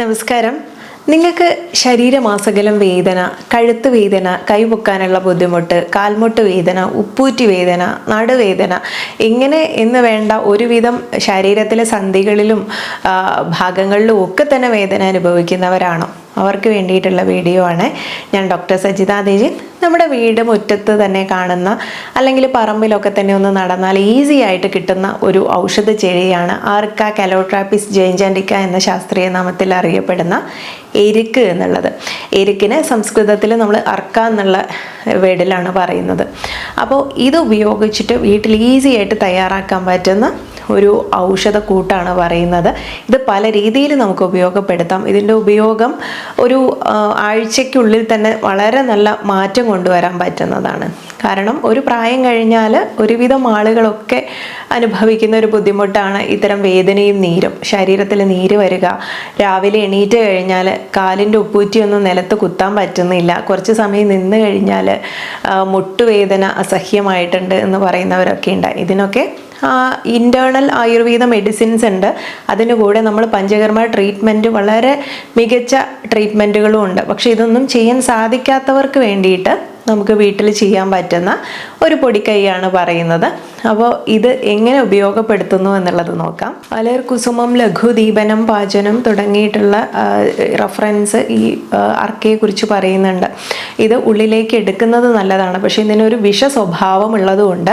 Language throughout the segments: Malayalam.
നമസ്കാരം. നിങ്ങൾക്ക് ശരീരമാസകലം വേദന, കഴുത്ത് വേദന, കൈപൊക്കാനുള്ള ബുദ്ധിമുട്ട്, കാൽമുട്ട് വേദന, ഉപ്പൂറ്റി വേദന, നടുവേദന ഇങ്ങനെ എന്ന് വേണ്ട ഒരുവിധം ശരീരത്തിലെ സന്ധികളിലും ഭാഗങ്ങളിലും ഒക്കെ തന്നെ വേദന അനുഭവിക്കുന്നവരാണോ? അവർക്ക് വേണ്ടിയിട്ടുള്ള വീഡിയോ ആണ്. ഞാൻ ഡോക്ടർ സജിത ദേജിൻ. നമ്മുടെ വീട് മുറ്റത്ത് തന്നെ കാണുന്ന അല്ലെങ്കിൽ പറമ്പിലൊക്കെ തന്നെ ഒന്ന് നടന്നാൽ ഈസി ആയിട്ട് കിട്ടുന്ന ഒരു ഔഷധ ചെടിയാണ് ആർക്ക കലോട്രാപ്പിസ് ജൈൻജാൻഡിക്ക എന്ന ശാസ്ത്രീയ നാമത്തിൽ അറിയപ്പെടുന്ന എരിക്ക് എന്നുള്ളത്. എരിക്കിനെ സംസ്കൃതത്തിൽ നമ്മൾ അർക്ക എന്നുള്ള വേർഡിലാണ് പറയുന്നത്. അപ്പോൾ ഇത് ഉപയോഗിച്ചിട്ട് വീട്ടിൽ ഈസി ആയിട്ട് തയ്യാറാക്കാൻ പറ്റുന്ന ഒരു ഔഷധക്കൂട്ടാണ് പറയുന്നത്. ഇത് പല രീതിയിൽ നമുക്ക് ഉപയോഗപ്പെടുത്താം. ഇതിൻ്റെ ഉപയോഗം ഒരു ആഴ്ചയ്ക്കുള്ളിൽ തന്നെ വളരെ നല്ല മാറ്റം കൊണ്ടുവരാൻ പറ്റുന്നതാണ്. കാരണം ഒരു പ്രായം കഴിഞ്ഞാൽ ഒരുവിധം ആളുകളൊക്കെ അനുഭവിക്കുന്ന ഒരു ബുദ്ധിമുട്ടാണ് ഇത്തരം വേദനയും നീരും. ശരീരത്തിൽ നീര് വരിക, രാവിലെ എണീറ്റ് കഴിഞ്ഞാൽ കാലിൻ്റെ ഉപ്പൂറ്റിയൊന്നും നിലത്ത് കുത്താൻ പറ്റുന്നില്ല, കുറച്ച് സമയം നിന്ന് കഴിഞ്ഞാൽ മുട്ടുവേദന അസഹ്യമായിട്ടുണ്ട് എന്ന് പറയുന്നവരൊക്കെ ഉണ്ട്. ഇതിനൊക്കെ ഇൻറ്റേർണൽ ആയുർവേദ മെഡിസിൻസ് ഉണ്ട്. അതിന് കൂടെ നമ്മൾ പഞ്ചകർമ്മ ട്രീറ്റ്മെൻറ്റ് വളരെ മികച്ച ട്രീറ്റ്മെൻറ്റുകളും ഉണ്ട്. പക്ഷേ ഇതൊന്നും ചെയ്യാൻ സാധിക്കാത്തവർക്ക് വേണ്ടിയിട്ട് നമുക്ക് വീട്ടിൽ ചെയ്യാൻ പറ്റുന്ന ഒരു പൊടിക്കൈയാണ് പറയുന്നത്. അപ്പോൾ ഇത് എങ്ങനെ ഉപയോഗപ്പെടുത്തുന്നു എന്നുള്ളത് നോക്കാം. അലർ കുസുമം ലഘുദീപനം പാചനം തുടങ്ങിയിട്ടുള്ള റഫറൻസ് ഈ അർക്കയെ കുറിച്ച് പറയുന്നുണ്ട്. ഇത് ഉള്ളിലേക്ക് എടുക്കുന്നത് നല്ലതാണ്, പക്ഷേ ഇതിനൊരു വിഷ സ്വഭാവം ഉള്ളതുകൊണ്ട്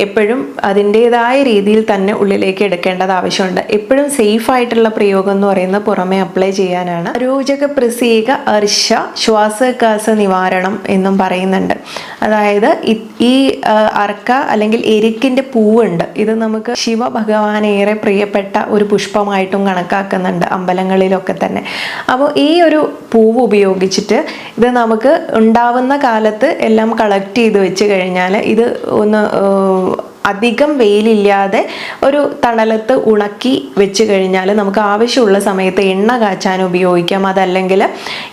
എപ്പോഴും അതിൻ്റേതായ രീതിയിൽ തന്നെ ഉള്ളിലേക്ക് എടുക്കേണ്ടത് ആവശ്യമുണ്ട്. എപ്പോഴും സേഫ് ആയിട്ടുള്ള പ്രയോഗം എന്ന് പറയുന്നത് പുറമെ അപ്ലൈ ചെയ്യാനാണ്. രോചക പ്രസീക അർശ ശ്വാസകാസ നിവാരണം എന്നും പറയുന്നുണ്ട്. അതായത് ഈ അർക്ക അല്ലെങ്കിൽ എരിക്കിൻ്റെ പൂവുണ്ട്. ഇത് നമുക്ക് ശിവഭഗവാന് ഏറെ പ്രിയപ്പെട്ട ഒരു പുഷ്പമായിട്ടും കണക്കാക്കുന്നുണ്ട് അമ്പലങ്ങളിലൊക്കെ തന്നെ. അപ്പോൾ ഈ ഒരു പൂവ് ഉപയോഗിച്ചിട്ട് ഇത് നമുക്ക് ഉണ്ടാവുന്ന കാലത്ത് എല്ലാം കളക്ട് ചെയ്ത് വെച്ച് കഴിഞ്ഞാൽ ഇത് ഒന്ന് അധികം വെയിലില്ലാതെ ഒരു തണലത്ത് ഉണക്കി വെച്ച് കഴിഞ്ഞാൽ നമുക്ക് ആവശ്യമുള്ള സമയത്ത് എണ്ണ കാച്ചാൻ ഉപയോഗിക്കാം. അതല്ലെങ്കിൽ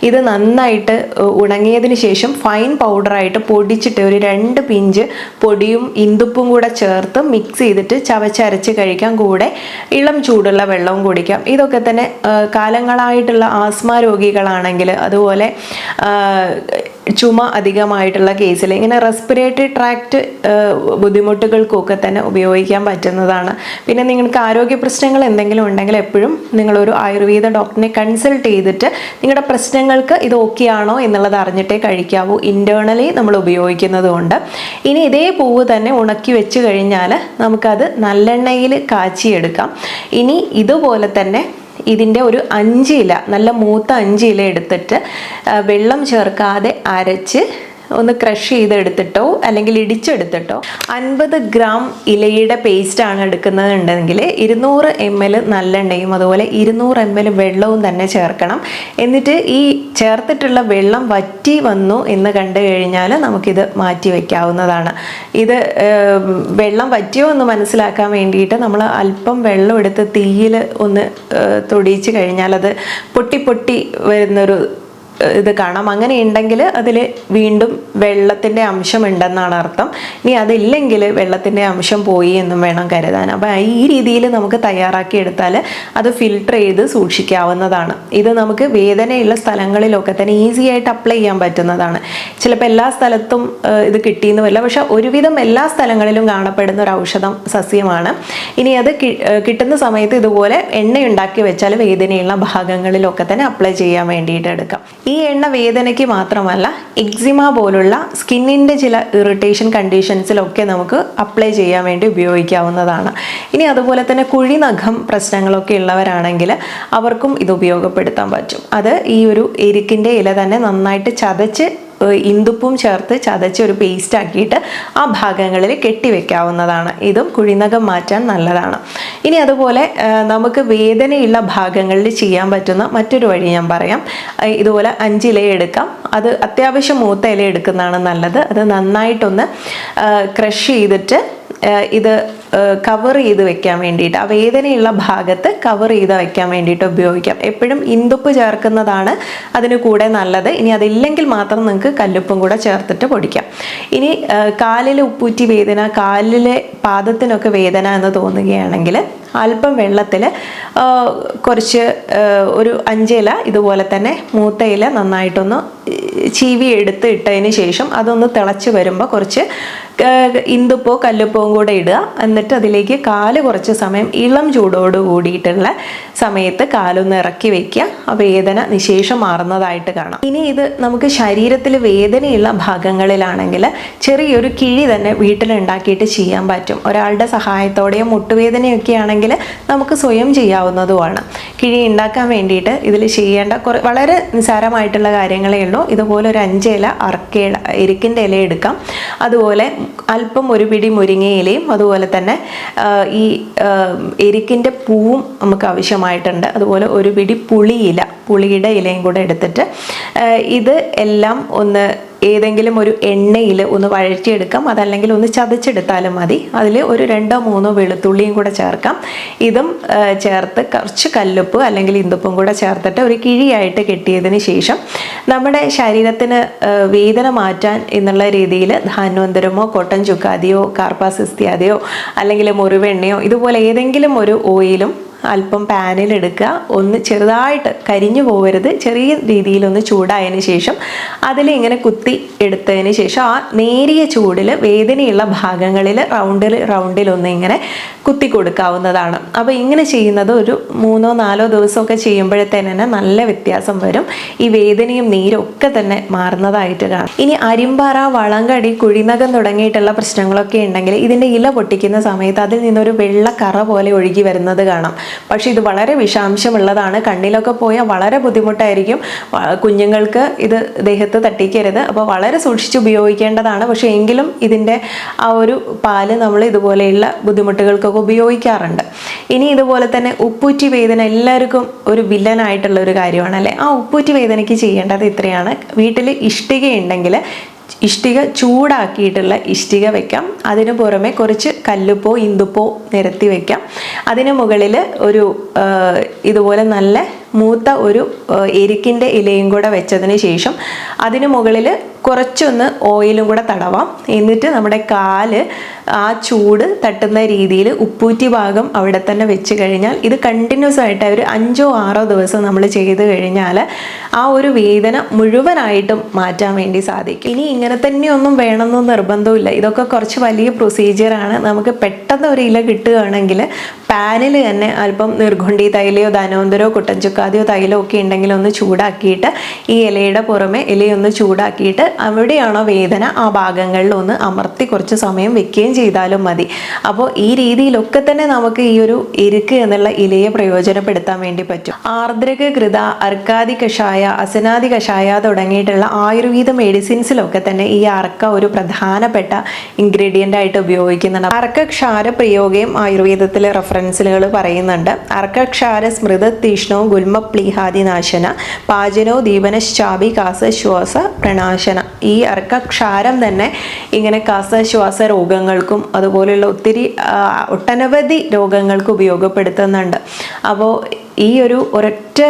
ഇത് നന്നായിട്ട് ഉണങ്ങിയതിന് ശേഷം ഫൈൻ പൗഡറായിട്ട് പൊടിച്ചിട്ട് ഒരു 2 പിഞ്ച് പൊടിയും ഇന്ദുപ്പും കൂടെ ചേർത്ത് മിക്സ് ചെയ്തിട്ട് ചവച്ചരച്ച് കഴിക്കാം. കൂടെ ഇളം ചൂടുള്ള വെള്ളവും കുടിക്കാം. ഇതൊക്കെ തന്നെ കാലങ്ങളായിട്ടുള്ള ആസ്മ രോഗികളാണെങ്കിൽ, അതുപോലെ ചുമ അധികമായിട്ടുള്ള കേസിൽ, ഇങ്ങനെ റെസ്പിറേറ്ററി ട്രാക്റ്റ് ബുദ്ധിമുട്ടുകൾക്കൊക്കെ തന്നെ ഉപയോഗിക്കാൻ പറ്റുന്നതാണ്. പിന്നെ നിങ്ങൾക്ക് ആരോഗ്യ പ്രശ്നങ്ങൾ എന്തെങ്കിലും ഉണ്ടെങ്കിൽ എപ്പോഴും നിങ്ങളൊരു ആയുർവേദ ഡോക്ടറിനെ കൺസൾട്ട് ചെയ്തിട്ട് നിങ്ങളുടെ പ്രശ്നങ്ങൾക്ക് ഇത് ഓക്കെ ആണോ എന്നുള്ളത് അറിഞ്ഞിട്ടേ കഴിക്കാവൂ. ഇൻറ്റേർണലി നമ്മൾ ഉപയോഗിക്കുന്നത് കൊണ്ട്. ഇനി ഇതേ പൂവ് തന്നെ ഉണക്കി വെച്ച് കഴിഞ്ഞാൽ നമുക്കത് നല്ലെണ്ണയിൽ കാച്ചിയെടുക്കാം. ഇനി ഇതുപോലെ തന്നെ ഇതിൻ്റെ ഒരു 5 ഇല, നല്ല മൂത്ത 5 ഇല എടുത്തിട്ട് വെള്ളം ചേർക്കാതെ അരച്ച് ഒന്ന് ക്രഷ് ചെയ്തെടുത്തിട്ടോ അല്ലെങ്കിൽ ഇടിച്ചെടുത്തിട്ടോ 50 ഗ്രാം ഇലയുടെ പേസ്റ്റാണ് എടുക്കുന്നതുണ്ടെങ്കിൽ 200 ml നല്ലെണ്ണയും അതുപോലെ 200 ml വെള്ളവും തന്നെ ചേർക്കണം. എന്നിട്ട് ഈ ചേർത്തിട്ടുള്ള വെള്ളം വറ്റി വന്നു എന്ന് കണ്ടു കഴിഞ്ഞാൽ നമുക്കിത് മാറ്റി വയ്ക്കാവുന്നതാണ്. ഇത് വെള്ളം വറ്റിയോ എന്ന് മനസ്സിലാക്കാൻ വേണ്ടിയിട്ട് നമ്മൾ അല്പം വെള്ളം എടുത്ത് തീയിൽ ഒന്ന് തൊടിയിച്ച് കഴിഞ്ഞാൽ അത് പൊട്ടി പൊട്ടി വരുന്നൊരു ഇത് കാണാം. അങ്ങനെ ഉണ്ടെങ്കിൽ അതിൽ വീണ്ടും വെള്ളത്തിൻ്റെ അംശം ഉണ്ടെന്നാണ് അർത്ഥം. ഇനി അതില്ലെങ്കിൽ വെള്ളത്തിൻ്റെ അംശം പോയി എന്നും വേണം കരുതാൻ. അപ്പോൾ ഈ രീതിയിൽ നമുക്ക് തയ്യാറാക്കി എടുത്താൽ അത് ഫിൽട്ടർ ചെയ്ത് സൂക്ഷിക്കാവുന്നതാണ്. ഇത് നമുക്ക് വേദനയുള്ള സ്ഥലങ്ങളിലൊക്കെ തന്നെ ഈസി ആയിട്ട് അപ്ലൈ ചെയ്യാൻ പറ്റുന്നതാണ്. ചിലപ്പോൾ എല്ലാ സ്ഥലത്തും ഇത് കിട്ടിയെന്ന് വരില്ല, പക്ഷെ ഒരുവിധം എല്ലാ സ്ഥലങ്ങളിലും കാണപ്പെടുന്ന ഒരു ഔഷധം സസ്യമാണ്. ഇനി അത് കിട്ടുന്ന സമയത്ത് ഇതുപോലെ എണ്ണയുണ്ടാക്കി വെച്ചാൽ വേദനയുള്ള ഭാഗങ്ങളിലൊക്കെ തന്നെ അപ്ലൈ ചെയ്യാൻ വേണ്ടിയിട്ട് എടുക്കാം. ഈ എണ്ണ വേദനയ്ക്ക് മാത്രമല്ല, എക്സിമ പോലുള്ള സ്കിന്നിൻ്റെ ചില ഇറിറ്റേഷൻ കണ്ടീഷൻസിലൊക്കെ നമുക്ക് അപ്ലൈ ചെയ്യാൻ വേണ്ടി ഉപയോഗിക്കാവുന്നതാണ്. ഇനി അതുപോലെ തന്നെ കുഴിനഖം പ്രശ്നങ്ങളൊക്കെ ഉള്ളവരാണെങ്കിൽ അവർക്കും ഇത് ഉപയോഗപ്പെടുത്താൻ പറ്റും. അത് ഈ ഒരു എരിക്കിൻ്റെ ഇല തന്നെ നന്നായിട്ട് ചതച്ച് ഇന്ദുപ്പും ചേർത്ത് ചതച്ച് ഒരു പേസ്റ്റ് ആക്കിയിട്ട് ആ ഭാഗങ്ങളിൽ കെട്ടിവെക്കാവുന്നതാണ്. ഇതും കുഴിനഖം മാറ്റാൻ നല്ലതാണ്. ഇനി അതുപോലെ നമുക്ക് വേദനയുള്ള ഭാഗങ്ങളിൽ ചെയ്യാൻ പറ്റുന്ന മറ്റൊരു വഴി ഞാൻ പറയാം. ഇതുപോലെ 5 ഇല എടുക്കാം. അത് അത്യാവശ്യം മൂത്ത ഇല എടുക്കുന്നതാണ് നല്ലത്. അത് നന്നായിട്ടൊന്ന് ക്രഷ് ചെയ്തിട്ട് ഇത് കവർ ചെയ്ത് വെക്കാൻ വേണ്ടിയിട്ട്, ആ വേദനയുള്ള ഭാഗത്ത് കവർ ചെയ്ത് വെക്കാൻ വേണ്ടിയിട്ട് ഉപയോഗിക്കാം. എപ്പോഴും ഇന്ദുപ്പ് ചേർക്കുന്നതാണ് അതിന് കൂടെ നല്ലത്. ഇനി അതില്ലെങ്കിൽ മാത്രം നിങ്ങൾക്ക് കല്ലുപ്പും കൂടെ ചേർത്തിട്ട് പൊടിക്കാം. ഇനി കാലിൽ ഉപ്പൂറ്റി വേദന, കാലിലെ പാദത്തിനൊക്കെ വേദന എന്ന് തോന്നുകയാണെങ്കിൽ അല്പം വെള്ളത്തിൽ കുറച്ച് ഒരു 5 ഇല ഇതുപോലെ തന്നെ മൂത്ത ഇല നന്നായിട്ടൊന്ന് ചീവി എടുത്ത് ഇട്ടതിന് ശേഷം അതൊന്ന് തിളച്ച് വരുമ്പോൾ കുറച്ച് ഇന്ദുപ്പോ കല്ലുപ്പവും കൂടെ ഇടുക. എന്നിട്ട് അതിലേക്ക് കാല് കുറച്ച് സമയം ഇളം ചൂടോട് കൂടിയിട്ടുള്ള സമയത്ത് കാലൊന്ന് ഇറക്കി വെക്കുക. ആ വേദന നിശേഷം മാറുന്നതായിട്ട് കാണാം. ഇനി ഇത് നമുക്ക് ശരീരത്തിൽ വേദനയുള്ള ഭാഗങ്ങളിലാണെങ്കിൽ ചെറിയൊരു കിഴി തന്നെ വീട്ടിലുണ്ടാക്കിയിട്ട് ചെയ്യാൻ പറ്റും. ഒരാളുടെ സഹായത്തോടെയോ മുട്ടുവേദനയൊക്കെ ആണെങ്കിൽ നമുക്ക് സ്വയം ചെയ്യാവുന്നതുമാണ്. കിഴി ഉണ്ടാക്കാൻ വേണ്ടിയിട്ട് ഇതിൽ ചെയ്യേണ്ട വളരെ നിസ്സാരമായിട്ടുള്ള കാര്യങ്ങളേ ഉള്ളൂ. ഇതുപോലെ ഒരു 5 ഇല എരിക്കിൻ്റെ ഇല എടുക്കാം. അതുപോലെ അല്പം ഒരു പിടി മുരിങ്ങയിലയും അതുപോലെ തന്നെ ഈ എരിക്കിൻ്റെ പൂവും നമുക്ക് ആവശ്യമായിട്ടുണ്ട്. അതുപോലെ ഒരു പിടി പുളിയുടെ ഇലയും കൂടെ എടുത്തിട്ട് ഇത് എല്ലാം ഒന്ന് ഏതെങ്കിലും ഒരു എണ്ണയിൽ ഒന്ന് വഴറ്റിയെടുക്കാം. അതല്ലെങ്കിൽ ഒന്ന് ചതച്ചെടുത്താലും മതി. അതിൽ ഒരു 2-3 വെളുത്തുള്ളിയും കൂടെ ചേർക്കാം. ഇതും ചേർത്ത് കുറച്ച് കല്ലുപ്പ് അല്ലെങ്കിൽ ഇന്ദുപ്പും കൂടെ ചേർത്തിട്ട് ഒരു കിഴിയായിട്ട് കെട്ടിയതിന് ശേഷം നമ്മുടെ ശരീരത്തിന് വേദന മാറ്റാൻ എന്നുള്ള രീതിയിൽ ധാന്വന്തരമോ കോട്ടൺ ചുക്കാദിയോ കാർപ്പാസിസ്ത്യാദിയോ അല്ലെങ്കിൽ മുറിവെണ്ണയോ ഇതുപോലെ ഏതെങ്കിലും ഒരു ഓയിലും അല്പം പാനിലെടുക്കുക. ഒന്ന് ചെറുതായിട്ട് കരിഞ്ഞു പോകരുത്, ചെറിയ രീതിയിലൊന്ന് ചൂടായതിന് ശേഷം അതിലിങ്ങനെ കുത്തി എടുത്തതിന് ശേഷം ആ നേരിയ ചൂടിൽ വേദനയുള്ള ഭാഗങ്ങളിൽ റൗണ്ടിലൊന്ന് ഇങ്ങനെ കുത്തി കൊടുക്കാവുന്നതാണ്. അപ്പോൾ ഇങ്ങനെ ചെയ്യുന്നത് ഒരു 3-4 ദിവസമൊക്കെ ചെയ്യുമ്പോഴത്തേനെ നല്ല വ്യത്യാസം വരും. ഈ വേദനയും നീരും ഒക്കെ തന്നെ മാറുന്നതായിട്ട് കാണാം. ഇനി അരിമ്പാറ, വളങ്കടി, കുഴിനകം തുടങ്ങിയിട്ടുള്ള പ്രശ്നങ്ങളൊക്കെ ഉണ്ടെങ്കിൽ ഇതിൻ്റെ ഇല പൊട്ടിക്കുന്ന സമയത്ത് അതിൽ നിന്നൊരു വെള്ള കറ പോലെ ഒഴുകി വരുന്നത് കാണാം. പക്ഷെ ഇത് വളരെ വിഷാംശമുള്ളതാണ്. കണ്ണിലൊക്കെ പോയാൽ വളരെ ബുദ്ധിമുട്ടായിരിക്കും. കുഞ്ഞുങ്ങൾക്ക് ഇത് ദേഹത്ത് തട്ടിക്കരുത്. അപ്പോൾ വളരെ സൂക്ഷിച്ച് ഉപയോഗിക്കേണ്ടതാണ്. പക്ഷേ എങ്കിലും ഇതിൻ്റെ ആ ഒരു പാല് നമ്മൾ ഇതുപോലെയുള്ള ബുദ്ധിമുട്ടുകൾക്കൊക്കെ ഉപയോഗിക്കാറുണ്ട്. ഇനി ഇതുപോലെ തന്നെ ഉപ്പൂറ്റി വേദന എല്ലാവർക്കും ഒരു വില്ലനായിട്ടുള്ള ഒരു കാര്യമാണല്ലേ. ആ ഉപ്പൂറ്റി വേദനയ്ക്ക് ചെയ്യേണ്ടത് ഇത്രയാണ്. വീട്ടിൽ ഇഷ്ടിക ഉണ്ടെങ്കിൽ ഇഷ്ടിക ചൂടാക്കിയിട്ടുള്ള ഇഷ്ടിക വെക്കാം. അതിന് പുറമെ കുറച്ച് കല്ലുപ്പോ ഇന്ദുപ്പോ നിരത്തി വെക്കാം. അതിന് മുകളിൽ ഒരു ഇതുപോലെ നല്ല മൂത്ത ഒരു എരിക്കിൻ്റെ ഇലയും കൂടെ വെച്ചതിന് ശേഷം അതിന് മുകളിൽ കുറച്ചൊന്ന് ഓയിലും കൂടെ തടവാം. എന്നിട്ട് നമ്മുടെ കാല് ആ ചൂട് തട്ടുന്ന രീതിയിൽ ഉപ്പൂറ്റി ഭാഗം അവിടെ തന്നെ വെച്ച് കഴിഞ്ഞാൽ ഇത് കണ്ടിന്യൂസ് ആയിട്ട് ഒരു 5-6 ദിവസം നമ്മൾ ചെയ്ത് കഴിഞ്ഞാൽ ആ ഒരു വേദന മുഴുവനായിട്ടും മാറ്റാൻ വേണ്ടി സാധിക്കും. ഇനി ഇങ്ങനെ തന്നെയൊന്നും വേണമെന്നൊന്നും നിർബന്ധമില്ല. ഇതൊക്കെ കുറച്ച് വലിയ പ്രൊസീജിയറാണ്. നമുക്ക് പെട്ടെന്ന് ഒരു ഇല കിട്ടുകയാണെങ്കിൽ പാനിൽ തന്നെ അല്പം നിർഗുണ്ടി തൈലയോ ധനോന്തരോ കുട്ടൻചുക്കാതിയോ തൈലോ ഒക്കെ ഉണ്ടെങ്കിൽ ഒന്ന് ചൂടാക്കിയിട്ട് ഈ ഇലയുടെ പുറമെ ഇലയൊന്ന് ചൂടാക്കിയിട്ട് എവിടെയാണോ വേദന ആ ഭാഗങ്ങളിൽ ഒന്ന് അമർത്തി കുറച്ച് സമയം വെക്കുകയും ചെയ്താലും മതി. അപ്പോൾ ഈ രീതിയിലൊക്കെ തന്നെ നമുക്ക് ഈ ഒരു എരുക്ക് എന്നുള്ള ഇലയെ പ്രയോജനപ്പെടുത്താൻ വേണ്ടി പറ്റും. ആർദ്രക കൃത, അർക്കാദി കഷായ, അസനാദി കഷായ തുടങ്ങിയിട്ടുള്ള ആയുർവേദ മെഡിസിൻസിലൊക്കെ തന്നെ ഈ അർക്ക ഒരു പ്രധാനപ്പെട്ട ഇൻഗ്രീഡിയൻ്റ് ആയിട്ട് ഉപയോഗിക്കുന്നുണ്ട്. അർക്കക്ഷാര പ്രയോഗയും ആയുർവേദത്തിലെ റെഫറൻസുകൾ പറയുന്നുണ്ട്. അർക്കക്ഷാര സ്മൃത തീഷ്ണോ ഗുൽമപ്ലീഹാദി നാശന പാചനോ ദീപനശ്ചാപി കാസശ്വാസ പ്രണാശന. ഈ അർക്കക്ഷാരം തന്നെ ഇങ്ങനെ കാസശ്വാസ രോഗങ്ങൾക്കും അതുപോലെയുള്ള ഒട്ടനവധി രോഗങ്ങൾക്ക് ഉപയോഗപ്പെടുത്തുന്നുണ്ട്. അപ്പോൾ ഈ ഒരൊറ്റ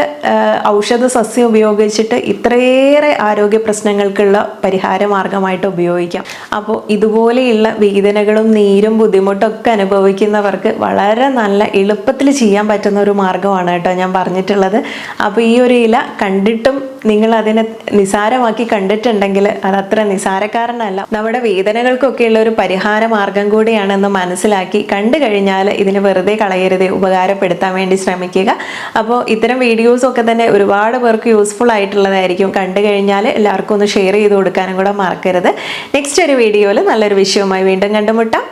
ഔഷധ സസ്യം ഉപയോഗിച്ചിട്ട് ഇത്രയേറെ ആരോഗ്യ പ്രശ്നങ്ങൾക്കുള്ള പരിഹാര മാർഗമായിട്ട് ഉപയോഗിക്കാം. അപ്പോൾ ഇതുപോലെയുള്ള വേദനകളും നീരും ബുദ്ധിമുട്ടൊക്കെ അനുഭവിക്കുന്നവർക്ക് വളരെ നല്ല എളുപ്പത്തിൽ ചെയ്യാൻ പറ്റുന്ന ഒരു മാർഗമാണ് കേട്ടോ ഞാൻ പറഞ്ഞിട്ടുള്ളത്. അപ്പോൾ ഈ ഒരു ഇല കണ്ടിട്ടും നിങ്ങൾ അതിനെ നിസാരമാക്കി കണ്ടിട്ടുണ്ടെങ്കിൽ അതത്ര നിസാരക്കാരനല്ല. നമ്മുടെ വേദനകൾക്കൊക്കെയുള്ള ഒരു പരിഹാര മാർഗം കൂടിയാണെന്ന് മനസ്സിലാക്കി കണ്ടു കഴിഞ്ഞാൽ ഇതിനെ വെറുതെ കളയരുത്, ഉപകാരപ്പെടുത്താൻ വേണ്ടി ശ്രമിക്കുക. അപ്പോൾ ഇത്തരം വീഡിയോസൊക്കെ തന്നെ ഒരുപാട് പേർക്ക് യൂസ്ഫുൾ ആയിട്ടുള്ളതായിരിക്കും. കണ്ടു കഴിഞ്ഞാൽ എല്ലാവർക്കും ഒന്ന് ഷെയർ ചെയ്ത് കൊടുക്കാനും കൂടെ മറക്കരുത്. നെക്സ്റ്റ് ഒരു വീഡിയോയിൽ നല്ലൊരു വിഷയവുമായി വീണ്ടും കണ്ടുമുട്ടാം.